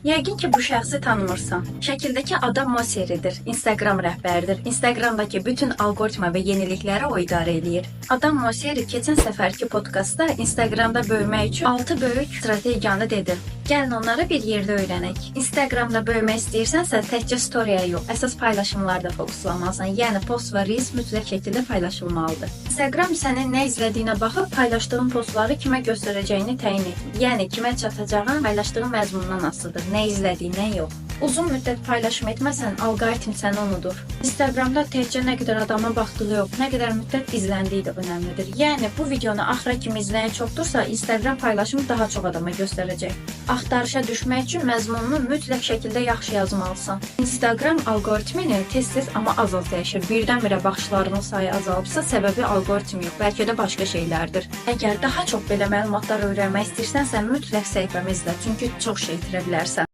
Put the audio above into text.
Yəqin ki, bu şəxsi tanımırsan. Şəkildəki adam Moseridir, Instagram rəhbəridir. Instagramdakı bütün algoritma və yenilikləri o idarə edir. Adam Moseri keçən səfərki podkastda Instagramda böyümək üçün 6 böyük strategiyanı dedi. Gəlin onları bir yerdə öyrənək. Instagramda böyümək istəyirsənsə, təkcə storyaya yox, əsas paylaşımlarda fokuslamalısan. Yəni post və reels mütləq şəkildə paylaşılmalıdır. Instagram sənin nə izlədiyinə baxıb paylaşdığın postları kimə göstərəcəyini təyin etmir. Yəni kimə çatacağın paylaşdığın məzmundan asılıdır. Nə izlədiyindən yox. Uzun müddət paylaşım etməsən, alqoritm səni unudur. Instagramda təkcə nə qədər adama baxdığı yox, nə qədər müddət izləndiyi də önəmlidir. Yəni bu videonu axıra kimi izləyən çoxdursa, Instagram paylaşımı daha çox adama göstərəcək. Axtarışa düşmək üçün məzmununu mütləq şəkildə yaxşı yazmalısan. Instagram algoritmini tez-tez amma az-az dəyişir. Birdən-birə baxışlarının sayı azalıbsa, səbəbi algoritm yox, bəlkə də başqa şeylərdir. Əgər daha çox belə məlumatlar öyrənmək istəyirsənsə, mütləq səhifəmi izlə, çünki çox şey itirə bilərsən.